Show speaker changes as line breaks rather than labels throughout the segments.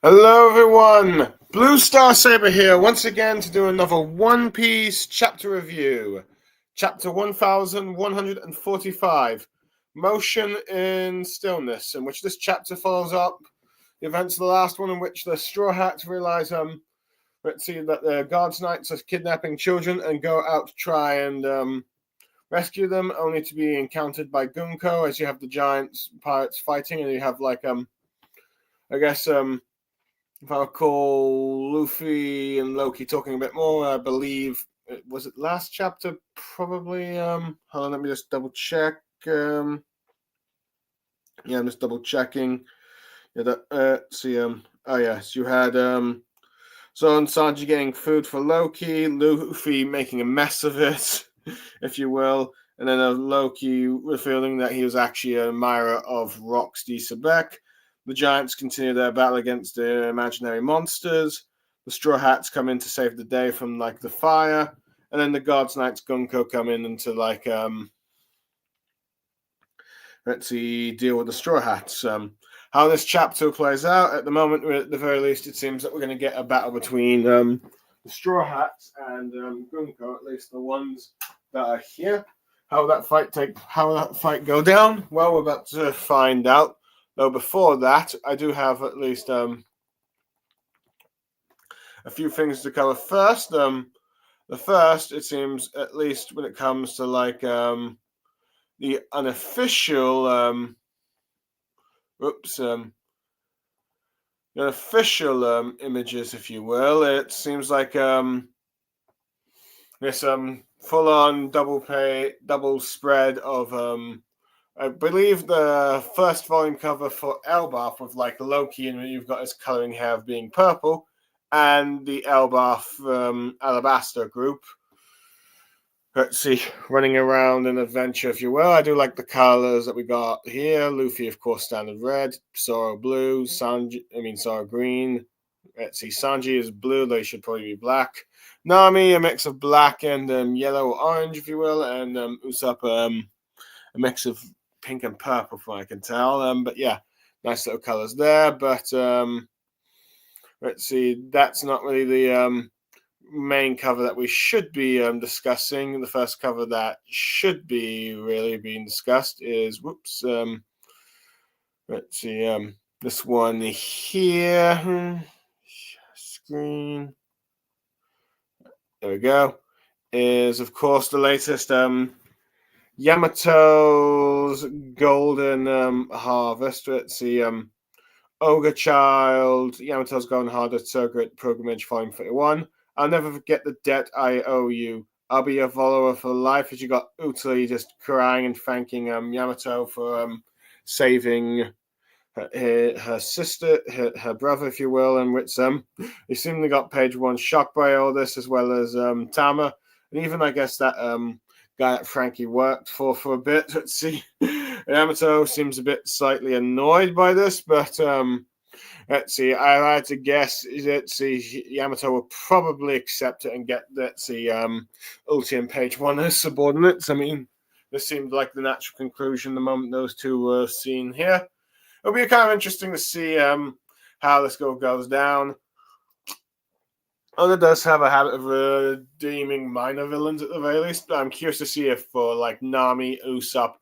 Hello everyone! Blue Star Saber here once again to do another One Piece chapter review. Chapter 1145, Motion in Stillness, in which this chapter follows up the events of the last one, in which the Straw Hats realize that the Guards Knights are kidnapping children and go out to try and rescue them, only to be encountered by Gunko as you have the giant pirates fighting, and you have if I recall Luffy and Loki talking a bit more, I believe was it last chapter? Probably. Hold on, let me just double check. I'm just double checking. Oh yes, you had Zoro and Sanji getting food for Loki, Luffy making a mess of it, if you will, and then Loki revealing that he was actually an admirer of Rox D. Sebek. The Giants continue their battle against the imaginary monsters. The Straw Hats come in to save the day from the fire, and then the Guards Knights Gunko come in and to deal with the Straw Hats. How this chapter plays out at the moment, at the very least, it seems that we're going to get a battle between the Straw Hats and Gunko, at least the ones that are here. How that fight go down? Well, we're about to find out. Though before that, I do have at least a few things to cover. First, the first, it seems, at least when it comes to the unofficial images, if you will. It seems like this full-on double spread of I believe the first volume cover for Elbaf with Loki, and you've got his coloring hair being purple, and the Elbaf Alabasta group. Let's see, running around an adventure, if you will. I do like the colors that we got here. Luffy, of course, standard red. Zoro blue. Zoro green. Let's see, Sanji is blue, though he should probably be black. Nami, a mix of black and yellow or orange, if you will, and Usopp, a mix of pink and purple, from what I can tell. But yeah, nice little colors there. But let's see, that's not really the main cover that we should be discussing. The first cover that should be really being discussed is let's see, this one here. Screen. There we go. Is of course the latest Yamato's Golden Harvest. Let's see, Ogre Child, Yamato's Golden Harvest, Surrogate Pilgrimage, Volume 31. I'll never forget the debt I owe you. I'll be your follower for life. As you got Utali just crying and thanking Yamato for saving her sister, her brother, if you will, and which you seemingly got page one shocked by all this, as well as Tama, and even I guess that guy that Frankie worked for a bit. Let's see, Yamato seems a bit slightly annoyed by this, but let's see, I had to guess. Let's see, Yamato will probably accept it and get, let's see, Ulti and page one as subordinates. I mean, this seemed like the natural conclusion the moment those two were seen here. It'll be kind of interesting to see how this goes down. Oda does have a habit of redeeming minor villains at the very least, but I'm curious to see if for Nami, Usopp,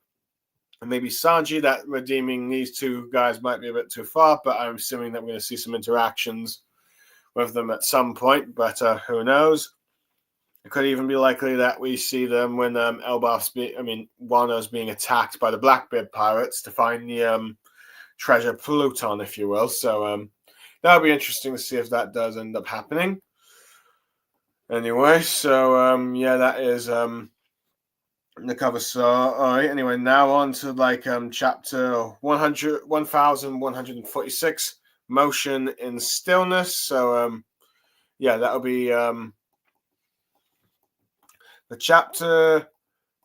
and maybe Sanji, that redeeming these two guys might be a bit too far, but I'm assuming that we're going to see some interactions with them at some point, but who knows? It could even be likely that we see them when Wano's being attacked by the Blackbeard pirates to find the treasure Pluton, if you will. So that'll be interesting to see if that does end up happening. Anyway, so yeah, that is the cover. So all right. Anyway, now on to chapter 1146, Motion in Stillness. So yeah, that'll be the chapter.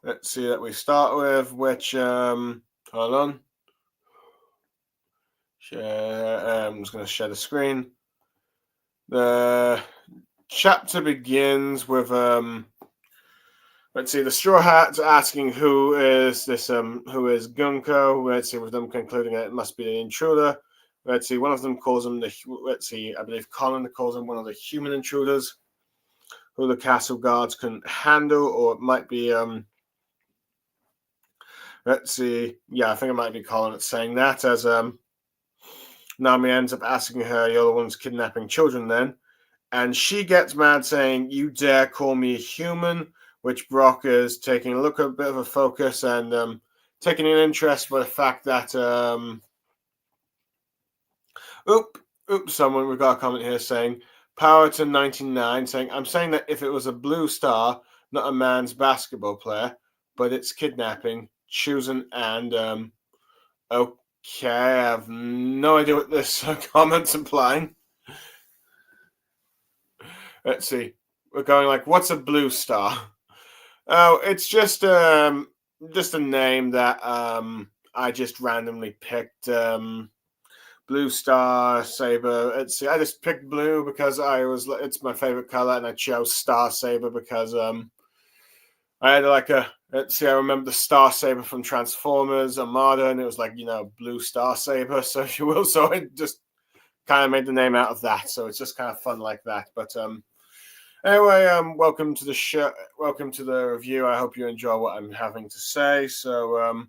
Let's see that we start with, which hold on. Share. I'm just going to share the screen. The chapter begins with let's see, the Straw Hats asking who is this who is Gunko. Let's see, with them concluding that it must be an intruder. let's see, one of them calls them I believe Colin calls them one of the human intruders who the castle guards couldn't handle, or it might be, let's see, yeah, I think it might be Colin that's saying that, as Nami ends up asking her, "You're the ones kidnapping children then?" And she gets mad, saying, "You dare call me a human?" Which Brock is taking a look at, a bit of a focus, and taking an interest by the fact that, someone, we got a comment here saying, Power to 99, saying, "I'm saying that if it was a blue star, not a man's basketball player, but it's kidnapping, choosing, and, okay, I have no idea what this comment's implying. Let's see. We're going like, what's a blue star? Oh, it's just a name that I just randomly picked. Blue Star Saber. I just picked blue because it's my favorite color, and I chose Star Saber because I had like I remember the Star Saber from Transformers Armada, and it was like, Blue Star Saber, so if you will. So I just kind of made the name out of that. So it's just kind of fun like that. But anyway, welcome to the show. Welcome to the review. I hope you enjoy what I'm having to say. So,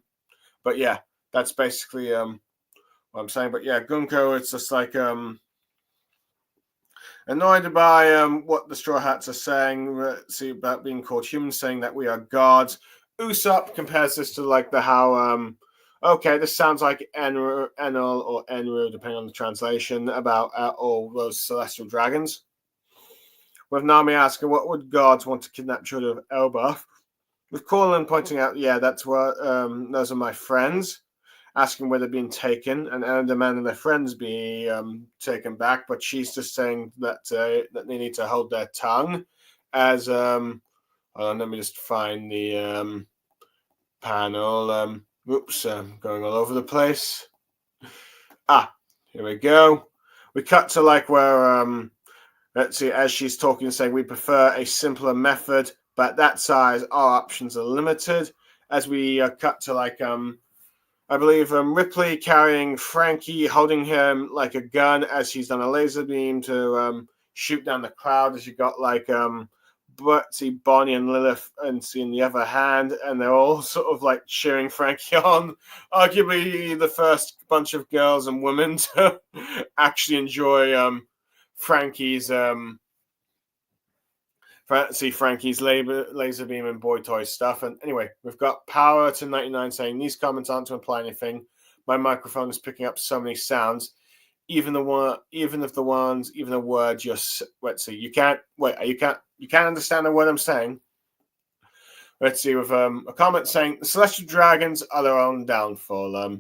but yeah, that's basically what I'm saying. But yeah, Gunko, it's just like annoyed by what the Straw Hats are saying. See about being called humans, saying that we are gods. Usopp compares this to like how okay, this sounds like Enel or Enru, depending on the translation, about all those celestial dragons. With Nami asking, what would gods want to kidnap children of Elbaf? With Corlin pointing out, yeah, that's what those are my friends, asking where they're being taken, and demanding their friends be taken back. But she's just saying that that they need to hold their tongue. As hold on, let me just find the panel. Going all over the place. Here we go. We cut to like where let's see, as she's talking, saying we prefer a simpler method, but at that size, our options are limited. As we cut to like I believe Ripley carrying Frankie, holding him like a gun as he's done a laser beam to shoot down the cloud. As you got like Bonnie and Lilith and seeing the other hand, and they're all sort of like cheering Frankie on. Arguably the first bunch of girls and women to actually enjoy Frankie's laser beam and boy toy stuff. And anyway, we've got Power to 99 saying these comments aren't to imply anything. My microphone is picking up so many sounds. Even the words let's see, you can't understand the word I'm saying. Let's see, with a comment saying the celestial dragons are their own downfall.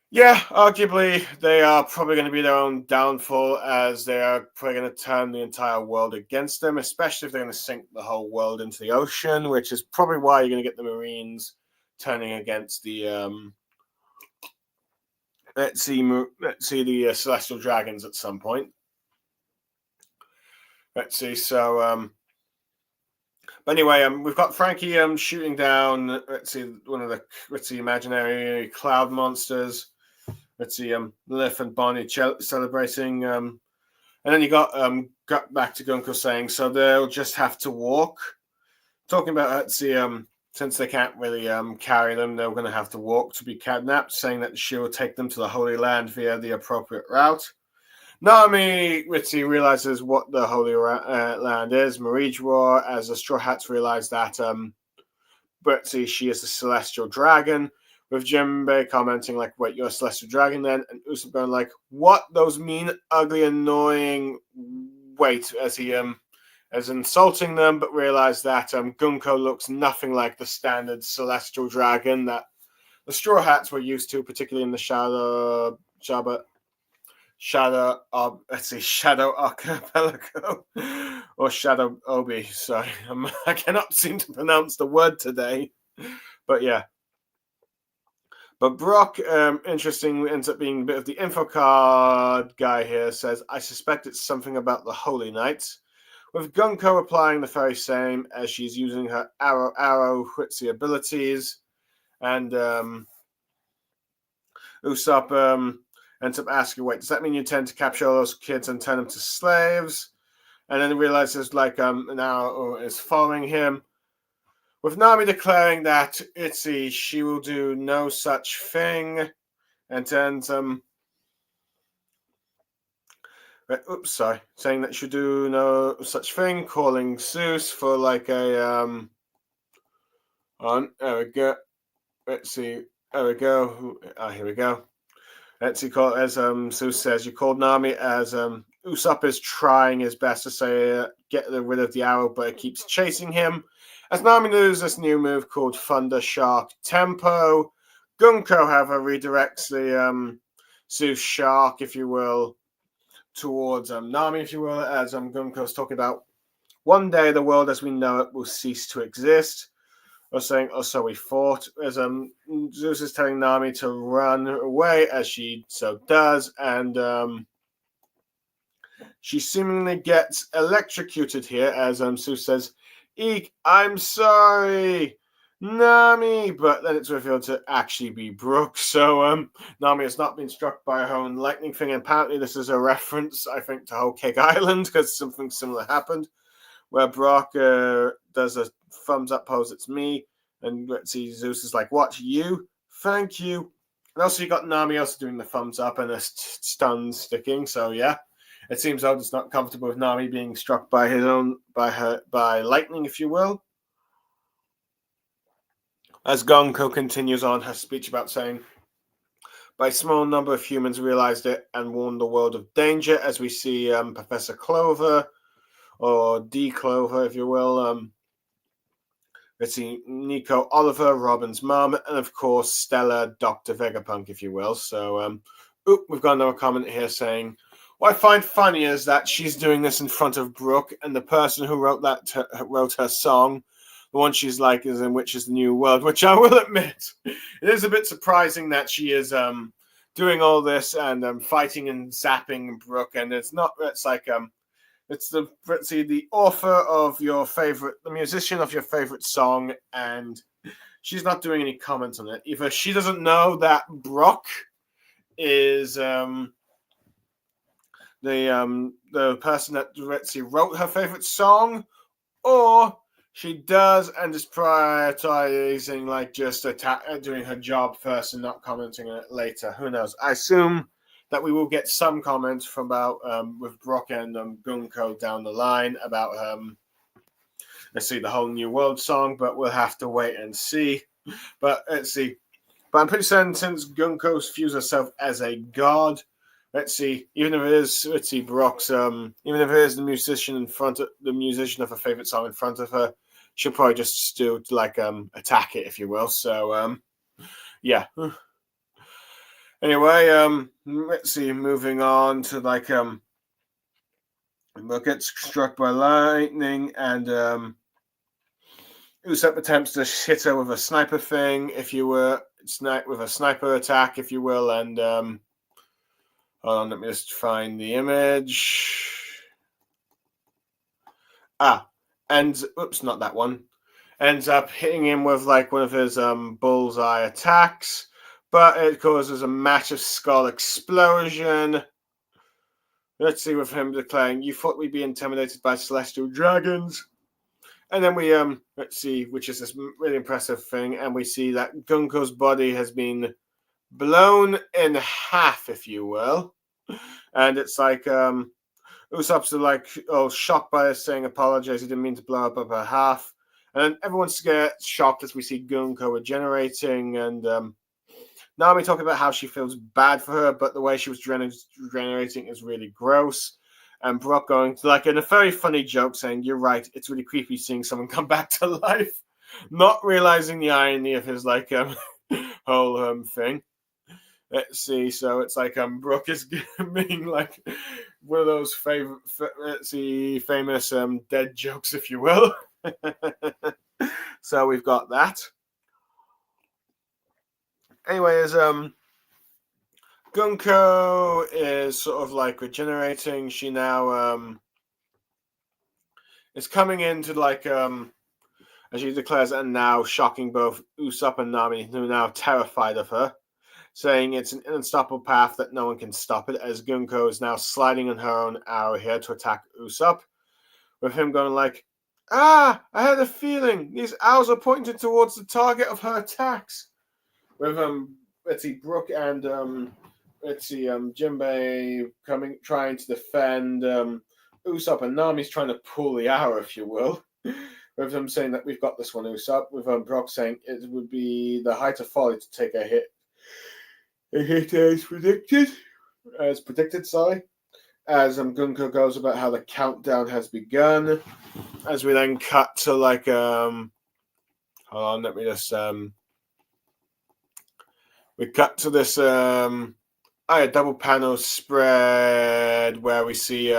Yeah, arguably they are probably going to be their own downfall, as they are probably going to turn the entire world against them, especially if they're going to sink the whole world into the ocean, which is probably why you're going to get the Marines turning against the let's see the celestial dragons at some point. Let's see. So but anyway, we've got Frankie shooting down. Let's see imaginary cloud monsters. Let's see Lilith and Bonnie celebrating. And then you got back to Gunko saying, so they'll just have to walk. Talking about, let's see, since they can't really carry them, they're going to have to walk to be kidnapped, saying that she will take them to the Holy Land via the appropriate route. Nami Ritzy realizes what the Holy Land is, Marijor, as the Straw Hats realize that Ritzy, she is a celestial dragon, with Jimbei commenting like, wait, you're a celestial dragon then? And Usopp going like, what? Those mean, ugly, annoying, wait, as he as insulting them, but realize that Gunko looks nothing like the standard celestial dragon that the Straw Hats were used to, particularly in the Shadow Archipelago or Shadow Obi. Sorry, I cannot seem to pronounce the word today, but yeah. But Brock, interestingly, ends up being a bit of the info card guy here. Says, I suspect it's something about the Holy Knights, with Gunko applying the very same as she's using her arrow Hwitzy abilities, and Usopp ends up asking, wait, does that mean you intend to capture all those kids and turn them to slaves? And then realizes now is following him, with Nami declaring that she will do no such thing, and turns saying that she'll do no such thing, calling Zeus for like a there we go. Let's see. There we go. Here we go. Let's see. As Zeus says, you called Nami as Usopp is trying his best to say get rid of the arrow, but it keeps chasing him. As Nami knows this new move called Thunder Shark Tempo, Gunko, however, redirects the Zeus Shark, if you will, towards Nami, if you will, as Gunko's talking about one day the world as we know it will cease to exist. Or saying, oh, so we thought, as Zeus is telling Nami to run away, as she so does, and she seemingly gets electrocuted here, as Zeus says, Eek, I'm sorry, Nami, but then it's revealed to actually be Brook. So Nami has not been struck by her own lightning thing. And apparently this is a reference, I think, to Whole Cake Island, because something similar happened, where Brock does a thumbs up pose, it's me, and let's see, Zeus is like, what, you? Thank you. And also you got Nami also doing the thumbs up and a stun sticking, so yeah. It seems Oda's not comfortable with Nami being struck by lightning, if you will. As Gonko continues on her speech about saying, by a small number of humans realized it and warned the world of danger, as we see Professor Clover, or D. Clover, if you will. Let's see, Nico Oliver, Robin's mum, and of course Stella, Dr. Vegapunk, if you will. So, we've got another comment here saying, what I find funny is that she's doing this in front of Brook, and the person who wrote her song, the one she's like, is in Which is the New World, which I will admit, it is a bit surprising that she is doing all this and fighting and zapping Brook, and it's the author of your favorite, the musician of your favorite song, and she's not doing any comments on it. Either she doesn't know that Brock is the person that wrote her favorite song, or she does and is prioritizing just doing her job first and not commenting on it later. Who knows? I assume that we will get some comments from about with Brock and Gunko down the line about the whole New World song, but we'll have to wait and see. But let's see. But I'm pretty certain since Gunko views herself as a god, even if it is Brock's even if it is the musician of her favorite song in front of her, she'll probably just still attack it, if you will. So yeah. Anyway, let's see. Moving on to gets struck by lightning, and Usopp attempts to hit her with a sniper thing, with a sniper attack, if you will, and hold on, let me just find the image. And oops, not that one. Ends up hitting him with one of his bullseye attacks. But it causes a massive skull explosion. Let's see, with him declaring, you thought we'd be intimidated by celestial dragons. And then we, which is this really impressive thing, and we see that Gunko's body has been blown in half, if you will. And it's Usopp's shocked by us, saying, apologize, he didn't mean to blow up her half. And then everyone's scared, shocked as we see Gunko regenerating, and Nami talking about how she feels bad for her, but the way she was regenerating is really gross. And Brock going in a very funny joke saying, you're right, it's really creepy seeing someone come back to life. Not realizing the irony of his whole thing. Let's see, so it's Brock is being one of those famous dead jokes, if you will. So we've got that. Anyway, as Gunko is sort of regenerating, she now is coming into as she declares, and now shocking both Usopp and Nami, who are now terrified of her. saying it's an unstoppable path that no one can stop it, as Gunko is now sliding on her own arrow here to attack Usopp, with him going like, I had a feeling these arrows are pointing towards the target of her attacks. With let's see, Brook and Jinbei trying to defend Usopp, and Nami's trying to pull the arrow, if you will. With them saying that we've got this one, Usopp. With Brock saying it would be the height of folly to take a hit. A hit as predicted, sorry. As Gunko goes about how the countdown has begun. As we then cut to like hold on, let me just we cut to this double panel spread where we see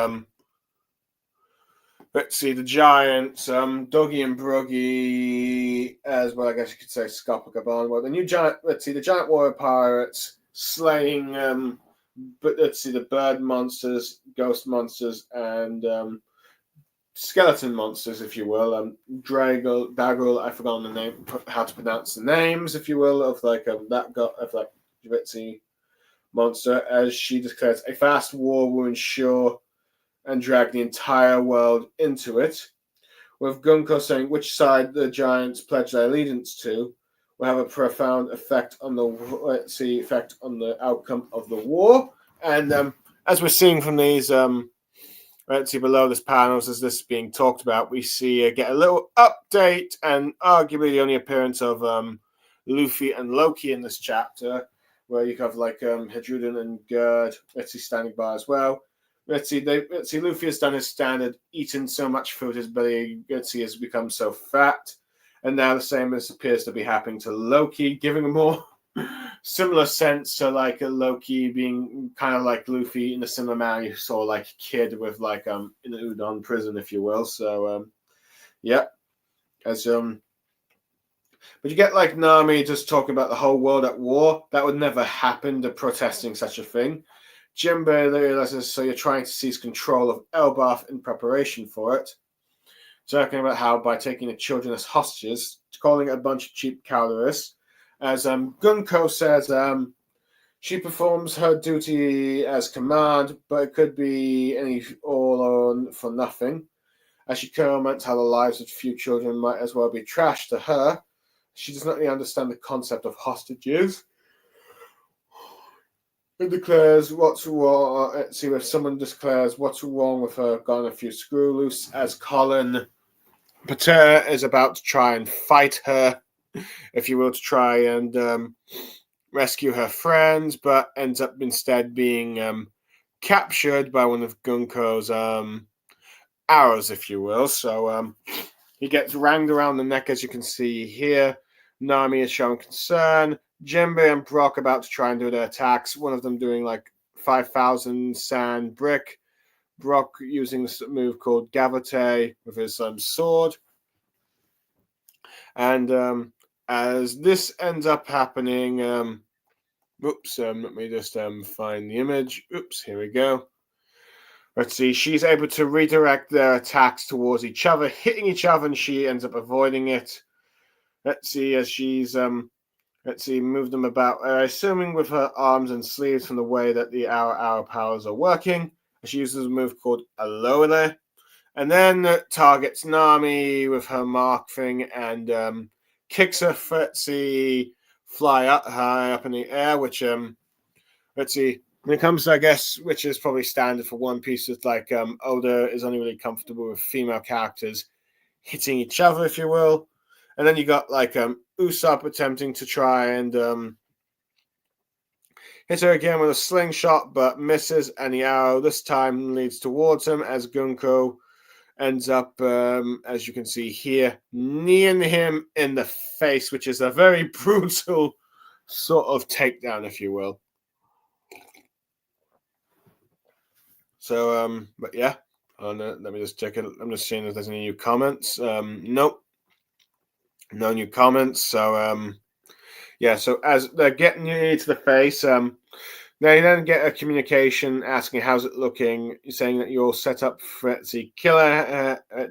let's see the giants, Doggy and Bruggy, as well, I guess you could say Scopocaban. Well, the new giant, let's see, the giant warrior pirates slaying, but let's see, the bird monsters, ghost monsters, and skeleton monsters, if you will. Daggle, I've forgotten the name, how to pronounce the names, if you will, of like Jibitsi monster, as she declares a fast war will ensure and drag the entire world into it, with Gunko saying which side the giants pledge their allegiance to will have a profound effect on the outcome of the war. And as we're seeing from these let's see below this panels as this is being talked about, we see get a little update and arguably the only appearance of Luffy and Loki in this chapter, where you have like Hedruden and Gerd, let's see, standing by as well. Let's see, Luffy has done his standard, eaten so much food his belly, has become so fat. And now the same appears to be happening to Loki, giving a more similar sense to like a Loki being kind of like Luffy in a similar manner you saw like a kid with like in the Udon prison, if you will. So but you get like Nami just talking about the whole world at war. That would never happen, to protesting such a thing. Jinbei realizes, so you're trying to seize control of Elbaf in preparation for it. Talking about how by taking the children as hostages, calling it a bunch of cheap calories. As Gunko says, she performs her duty as command, but it could be any all on for nothing. As she comments how the lives of few children might as well be trash to her, she does not really understand the concept of hostages. It declares what's wrong. Let's see if someone declares what's wrong with her, gone a few screw loose, as Colin Pater is about to try and fight her, if you will, to try and rescue her friends, but ends up instead being captured by one of Gunko's arrows, if you will. So he gets ranged around the neck, as you can see here. Nami is showing concern. Jinbei and Brock about to try and do their attacks. One of them doing like 5,000 sand brick. Brock using this move called Gavote with his sword. And as this ends up happening, let me just find the image. Here we go. Let's see, she's able to redirect their attacks towards each other, hitting each other, and she ends up avoiding it. Let's see, as she's move them about, assuming with her arms and sleeves from the way that the arrow powers are working. She uses a move called Alola, and then targets Nami with her mark thing and kicks her Fritzy fly up high up in the air, which let's see, when it comes to, I guess, which is probably standard for One Piece, it's like Oda is only really comfortable with female characters hitting each other, if you will. And then you got like Usopp attempting to try and hit her again with a slingshot, but misses, and the arrow this time leads towards him as Gunko ends up, as you can see here, kneeing him in the face, which is a very brutal sort of takedown, if you will. So, but yeah, let me just check it. I'm just seeing if there's any new comments. Nope. No new comments. So, so as they're getting you to the face, they then get a communication asking how's it looking, saying that you're set up for killer. I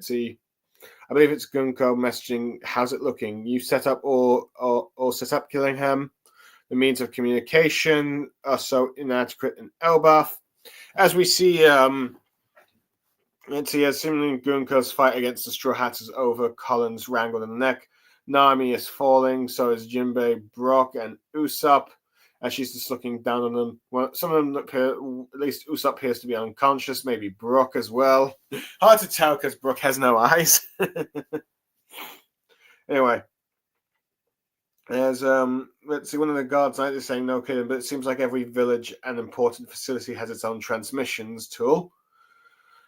believe it's Gunko messaging how's it looking. You set up or set up killing him. The means of communication are so inadequate in Elbaf. As we see, assuming Gunko's fight against the Straw Hats is over, Collins wrangled in the neck. Nami is falling, so is Jinbei, Brock, and Usopp. And she's just looking down on them. Well, some of them appear, at least Usopp appears to be unconscious, maybe Brock as well. Hard to tell because Brock has no eyes. Anyway, there's let's see, one of the guards like is saying no kidding, but it seems like every village and important facility has its own transmissions tool.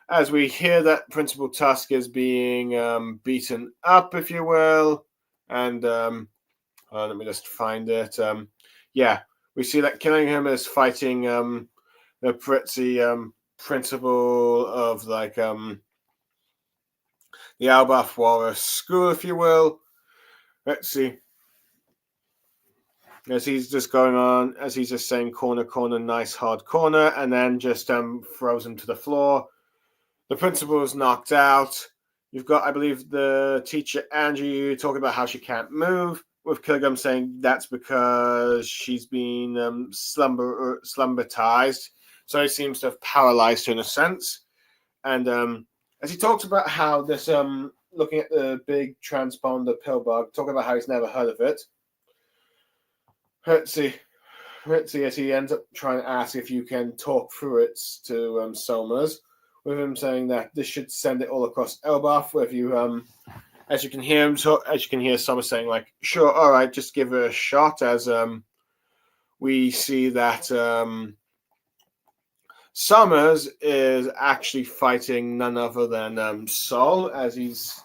As we hear that Principal Tusk is being beaten up, if you will, and let me just find it. We see that Killingham is fighting the Pritzy principal of the Elbaf Walrus School, if you will. Let's see. As he's just going on, as he's just saying corner, corner, nice hard corner, and then just throws him to the floor. The principal is knocked out. You've got, I believe, the teacher Angie talking about how she can't move, with Killingham saying that's because she's been slumbertized. So he seems to have paralyzed her in a sense. And as he talks about how this, looking at the big transponder pillbug, talking about how he's never heard of it. Let's see, as he ends up trying to ask if you can talk through it to Somers, with him saying that this should send it all across Elbaf, where you, as you can hear Somers saying like, sure, all right, just give it a shot, as we see that Somers is actually fighting none other than Sol, as he's,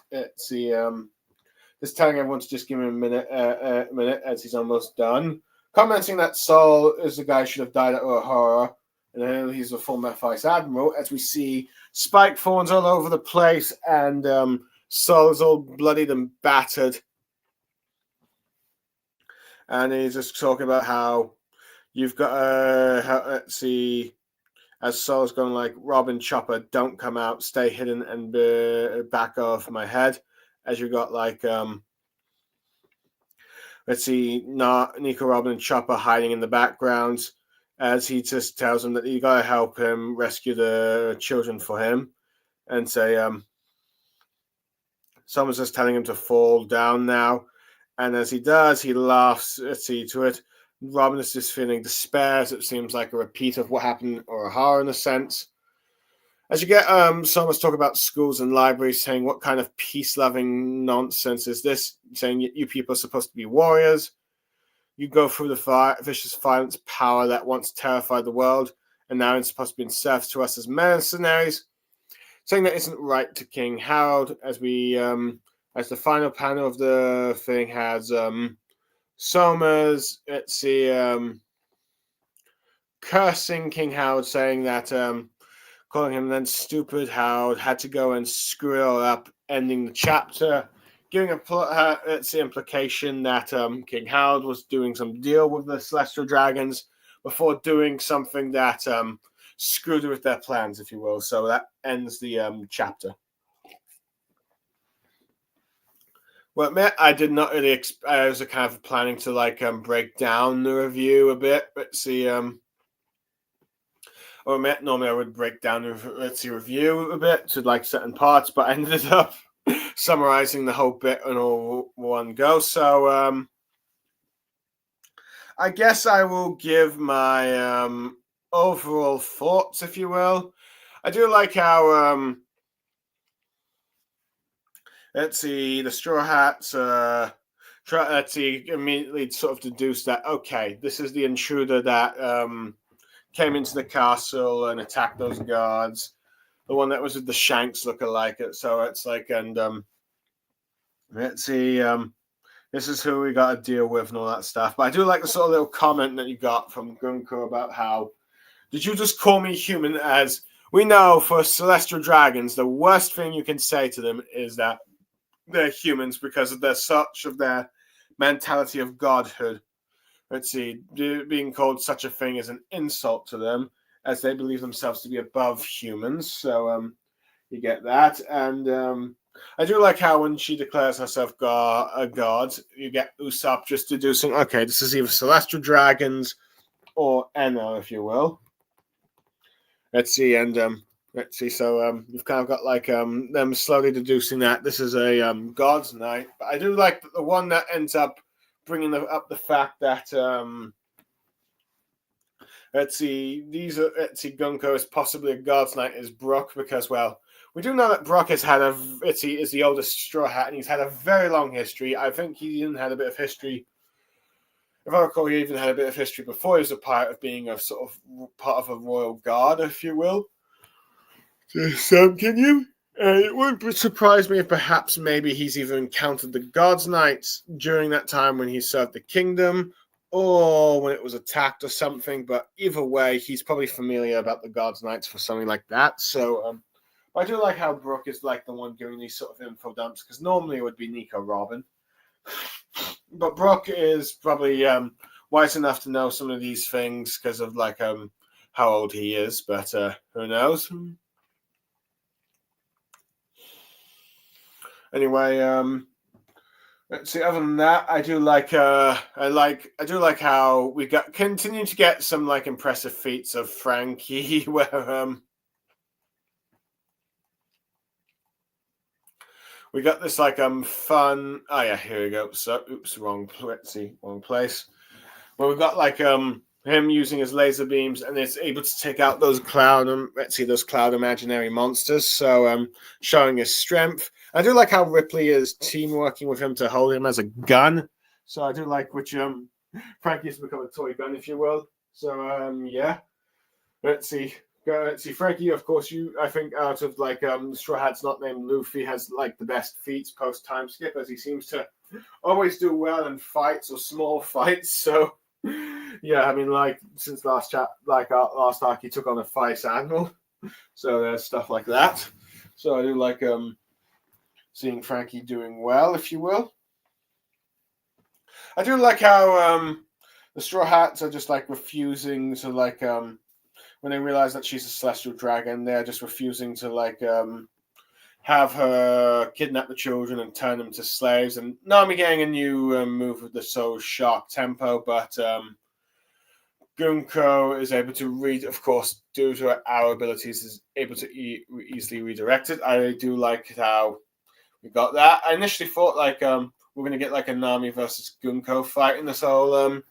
just telling everyone to just give him a minute as he's almost done. Commenting that Sol is the guy who should have died at O'Hara, and he's a former Vice Admiral, as we see spike thorns all over the place, and Sol is all bloodied and battered. And he's just talking about how you've got, as Sol's going like, Robin, Chopper, don't come out, stay hidden and back off my head. As you got like, Nico, Robin, and Chopper hiding in the background, as he just tells them that you gotta help him rescue the children for him, and say, someone's just telling him to fall down now, and as he does, he laughs. To it. Robin is just feeling despair, as it seems like a repeat of what happened or a horror in a sense. As you get Somers talk about schools and libraries, saying what kind of peace-loving nonsense is this? Saying you people are supposed to be warriors. You go through the vicious violence power that once terrified the world, and now it's supposed to be in service to us as mercenaries. Saying that isn't right to King Harold, as we as the final panel of the thing has Somers, cursing King Harold, saying that calling him then stupid, Harold had to go and screw it up, ending the chapter, giving it's the implication that King Harold was doing some deal with the Celestial Dragons before doing something that screwed with their plans, if you will. So that ends the chapter. Well, I did not really. I was kind of planning to break down the review a bit. Let's see. Normally I would break down the review a bit to certain parts, but I ended up summarizing the whole bit in all one go. So I guess I will give my overall thoughts, if you will. I do like how the Straw Hats immediately sort of deduce that, okay, this is the intruder that came into the castle and attacked those guards. The one that was with the Shanks look-alike. So it's like, and this is who we got to deal with and all that stuff. But I do like the sort of little comment that you got from Gunko about how, did you just call me human? As we know, for Celestial Dragons, the worst thing you can say to them is that they're humans, because of their mentality of godhood. Being called such a thing is an insult to them, as they believe themselves to be above humans. So you get that. And I do like how when she declares herself a god, you get Usopp just deducing, okay, this is either celestial dragons or Enel, if you will. Let's see, and let's see. So you've kind of got like them slowly deducing that this is a God's night. But I do like the one that ends up bringing up the fact that let's see, Gunko is possibly a God's night is Brook, because well, we do know that Brook has had is the oldest Straw Hat, and he's had a very long history. I think he even had a bit of history. If I recall, he even had a bit of history before he was a pirate of being a sort of part of a royal guard, if you will. So, can you? It wouldn't surprise me if perhaps maybe he's either encountered the God's Knights during that time when he served the kingdom, or when it was attacked or something. But either way, he's probably familiar about the God's Knights for something like that. So, I do like how Brook is like the one giving these sort of info dumps, because normally it would be Nico Robin. But Brook is probably wise enough to know some of these things because of like how old he is, but who knows? Anyway, let's see. Other than that, I do like how we continue to get some like impressive feats of Franky, where we got this like fun. Oh yeah, here we go. So, oops, wrong. Let's see, wrong place. Well, we've got like him using his laser beams, and it's able to take out those cloud imaginary monsters. So showing his strength. I do like how Ripley is team working with him to hold him as a gun. So I do like which Franky has become a toy gun, if you will. So yeah. Let's see. Franky, of course, I think out of like Straw Hats not named Luffy has like the best feats post time skip, as he seems to always do well in fights or small fights. So yeah, I mean, like since last arc, he took on a Vice Admiral. So there's stuff like that. So I do like seeing Franky doing well, if you will. I do like how the Straw Hats are just like refusing to like when they realize that she's a celestial dragon, they're just refusing to like have her kidnap the children and turn them to slaves. And Nami getting a new move with the Soul Shark Tempo, but Gunko is able to read, of course, due to our abilities, is able to easily redirect it. I do like how we got that. I initially thought like we're going to get like a Nami versus Gunko fight in this whole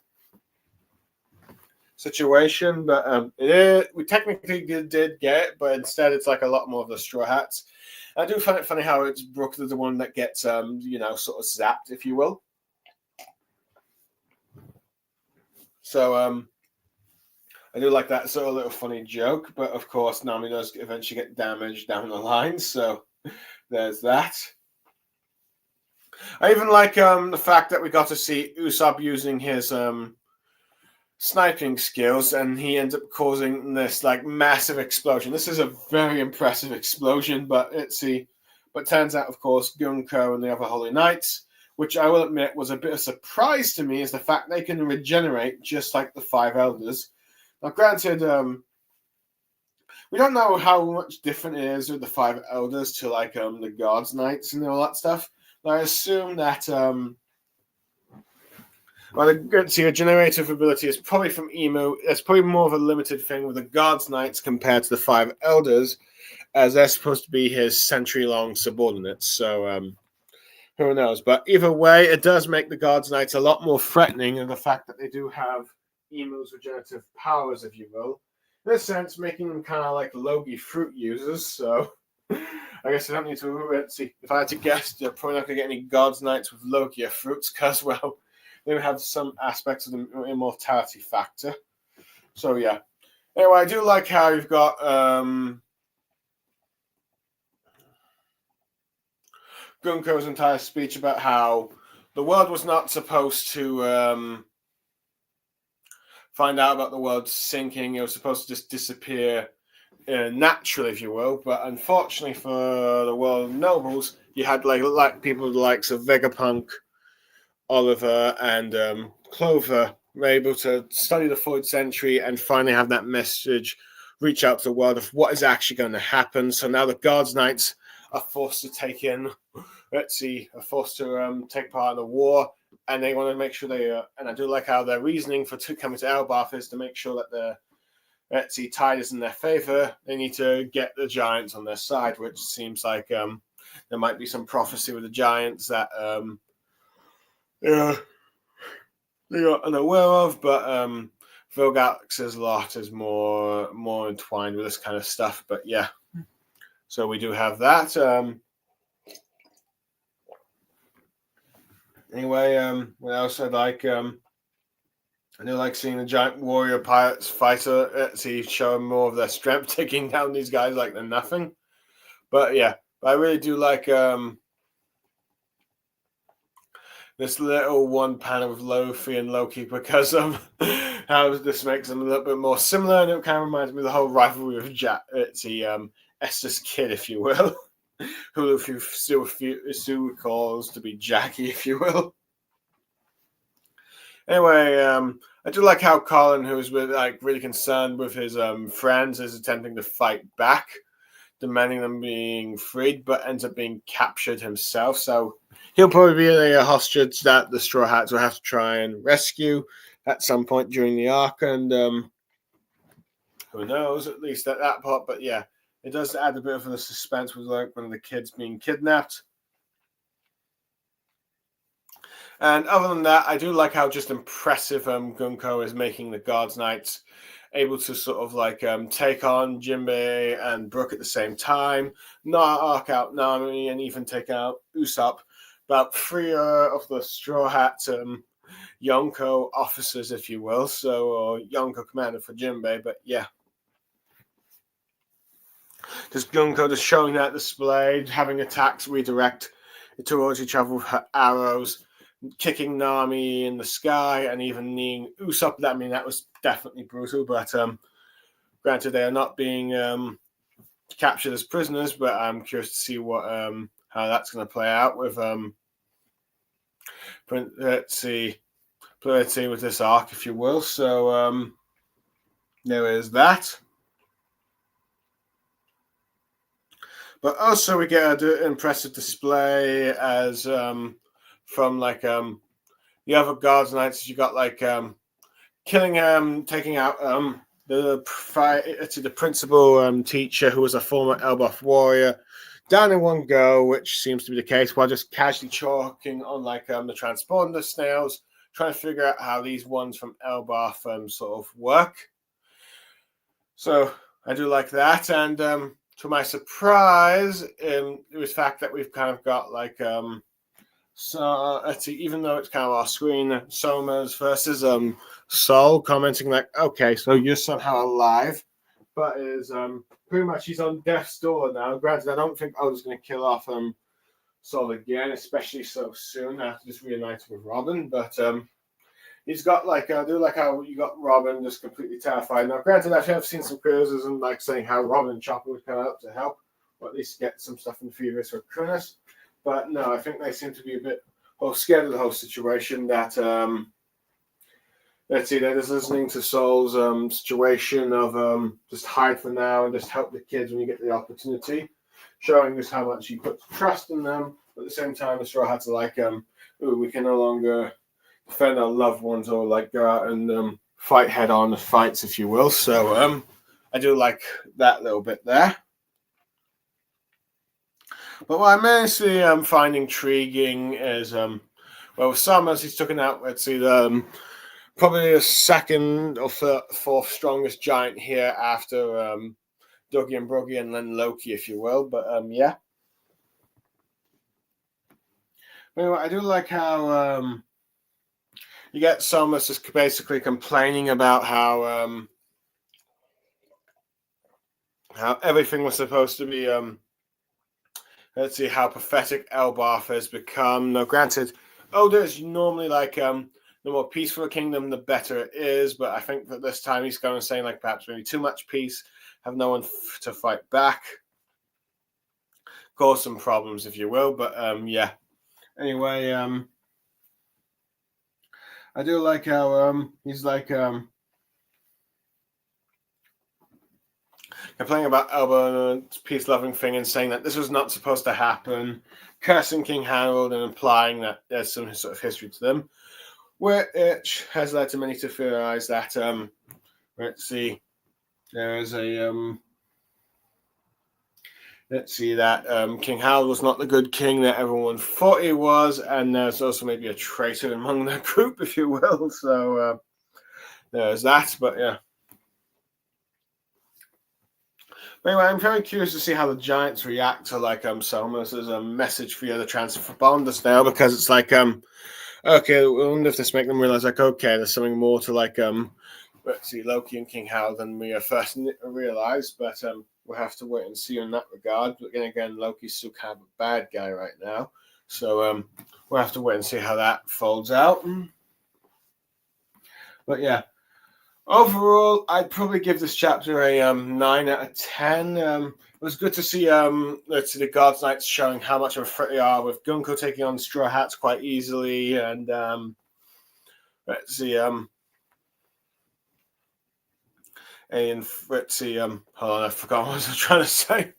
situation, but we technically did get it, but instead it's like a lot more of the Straw Hats. I do find it funny how it's Brook the one that gets sort of zapped, if you will. So I do like that sort of little funny joke, but of course Nami does eventually get damaged down the line, so there's that. I even like the fact that we got to see Usopp using his sniping skills, and he ends up causing this like massive explosion. This is a very impressive explosion, but turns out, of course, Gunko and the other Holy Knights, which I will admit was a bit of a surprise to me, is the fact they can regenerate just like the Five Elders. Now, granted, we don't know how much different it is with the Five Elders to like the God's Knights and all that stuff. But I assume that the generative ability is probably from Emu. It's probably more of a limited thing with the God's Knights compared to the Five Elders, as they're supposed to be his century-long subordinates. So who knows? But either way, it does make the God's Knights a lot more threatening, and the fact that they do have Emu's regenerative powers, if you will, in a sense, making them kind of like Logi fruit users. So I guess I don't need to see. If I had to guess, they're probably not going to get any God's Knights with Logia fruits, because well, they have some aspects of the immortality factor. So yeah. Anyway, I do like how you've got Gunko's entire speech about how the world was not supposed to find out about the world sinking. It was supposed to just disappear naturally, if you will. But unfortunately for the world nobles, you had like people the likes of Vegapunk, Oliver, and Clover were able to study the 4th century and finally have that message reach out to the world of what is actually going to happen. So now the God's Knights are forced to take in, are forced to take part in the war, and they want to make sure they. And I do like how their reasoning for coming to Elbaf is to make sure that the tide is in their favor. They need to get the giants on their side, which seems like there might be some prophecy with the giants that yeah, they are unaware of, but Vilgax's lot is more entwined with this kind of stuff. But yeah, so we do have that. Anyway, what else I'd like? I do like seeing the giant warrior pirates fighter. See, showing more of their strength, taking down these guys like they're nothing. But yeah, I really do like this little one panel with Luffy and Loki because how this makes them a little bit more similar, and it kind of reminds me of the whole rivalry of Estes Kid, if you will, who Luffy still calls to be Jackie, if you will. Anyway, I do like how Colin, who's really concerned with his friends, is attempting to fight back, demanding them being freed, but ends up being captured himself. So he'll probably be a hostage that the Straw Hats will have to try and rescue at some point during the arc, and who knows, at least at that part. But yeah, it does add a bit of the suspense with like one of the kids being kidnapped. And other than that, I do like how just impressive Gunko is making the Guards Knights able to sort of like take on Jinbei and Brook at the same time, not arc out Nami, and even take out Usopp. About 3 of the Straw Hat Yonko officers, if you will, or Yonko commander for Jinbei. But yeah, just Gunko just showing that display, having attacks redirect towards each other with her arrows, kicking Nami in the sky, and even kneeing Usopp. That was definitely brutal. But granted, they are not being captured as prisoners. But I'm curious to see what how that's going to play out with let's see, fluidity with this arc, if you will. So there is that. But also we get an impressive display as from like the other Guards Knights. You got like killing taking out the principal teacher, who was a former Elbaf warrior, down in one go, which seems to be the case, while just casually chalking on like the transponder snails, trying to figure out how these ones from Elbaf sort of work. So I do like that, and to my surprise, it was the fact that we've kind of got like so let's see, even though it's kind of off screen, Somers versus Sol commenting like, okay, so you're somehow alive, but is pretty much he's on death's door now. Granted, I don't think Oda's going to kill off Sol again, especially so soon after just reuniting with Robin. But he's got like I do like how you got Robin just completely terrified. Now, granted, I've seen some criticism like saying how Robin and Chopper would come out to help, or at least get some stuff in Furious or Kunis. But no, I think they seem to be a bit scared of the whole situation. That let's see, they're just listening to Sol's situation of just hide for now and just help the kids when you get the opportunity, showing us how much he puts trust in them. But at the same time, the Straw Hats are like, we can no longer defend our loved ones or like go out and fight head on the fights, if you will. So I do like that little bit there. But what I mostly find intriguing is, well, with Summers, he's taken out, let's see, probably the second or fourth strongest giant here after Dougie and Broogie and then Loki, if you will. But yeah. Anyway, I do like how you get Summers just basically complaining about how everything was supposed to be let's see how pathetic Elbaf has become. Now, granted, Oda is normally like the more peaceful a kingdom, the better it is. But I think that this time he's going to say like perhaps maybe too much peace, have no one to fight back, cause some problems, if you will. But yeah. Anyway, I do like how he's like complaining about Elber's peace-loving thing and saying that this was not supposed to happen, cursing King Harold and implying that there's some sort of history to them, which has led to many to theorize that there is a King Harold was not the good king that everyone thought he was, and there's also maybe a traitor among the group, if you will. So there's that, but yeah. But anyway, I'm very curious to see how the Giants react to Somers as a message for the other transfer bonders now, because it's okay, I wonder if this make them realize okay, there's something more to Loki and King Harold than we first realized, but we'll have to wait and see in that regard. But again, Loki's still kind of a bad guy right now, so we'll have to wait and see how that folds out. But yeah, overall, I'd probably give this chapter a 9 out of 10. It was good to see the Guards Knights showing how much of a threat they are, with Gunko taking on Straw Hats quite easily, and hold on, I forgot what I was trying to say.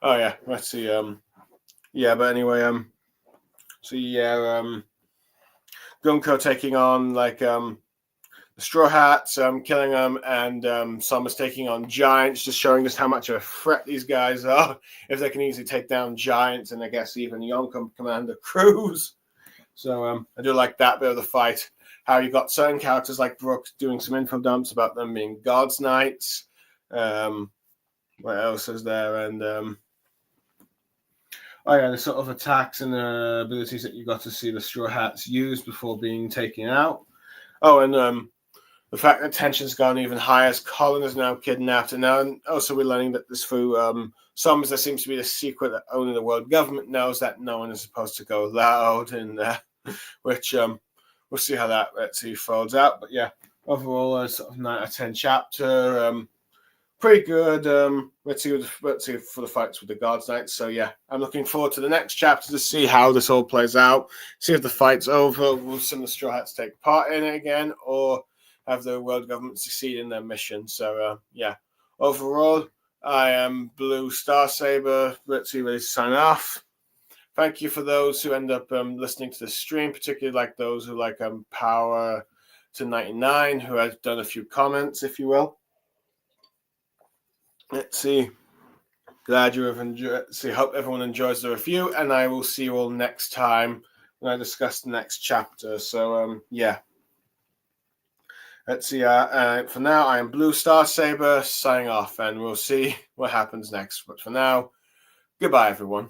Oh yeah, let's see. But anyway, Gunko taking on the Straw Hats, killing them, and Somers taking on Giants, just showing just how much of a threat these guys are. If they can easily take down Giants, and I guess even Yonkum Commander Cruz. So I do like that bit of the fight. How you got certain characters like Brooks doing some info dumps about them being God's Knights. What else is there? And the sort of attacks and abilities that you got to see the Straw Hats use before being taken out. Oh, and the fact that tension's gone even higher as Colin is now kidnapped, and now also we're learning that this through Somers, there seems to be the secret that only the world government knows, that no one is supposed to go loud in there, which we'll see how that folds out. But yeah, overall, a sort of 9 out of 10 chapter. Pretty good. Let's see for the fights with the Guards Knights. So yeah, I'm looking forward to the next chapter to see how this all plays out. See if the fight's over. Will some of the Straw Hats take part in it again, or have the world government succeed in their mission? So yeah, overall, I am Blue Star Saber. Let's see, ready to sign off. Thank you for those who end up listening to the stream, particularly like those who like Power to 99, who have done a few comments, if you will. Let's see. Glad you have enjoyed. Hope everyone enjoys the review, and I will see you all next time when I discuss the next chapter. So yeah. Let's see. For now, I am Blue Star Saber signing off, and we'll see what happens next. But for now, goodbye, everyone.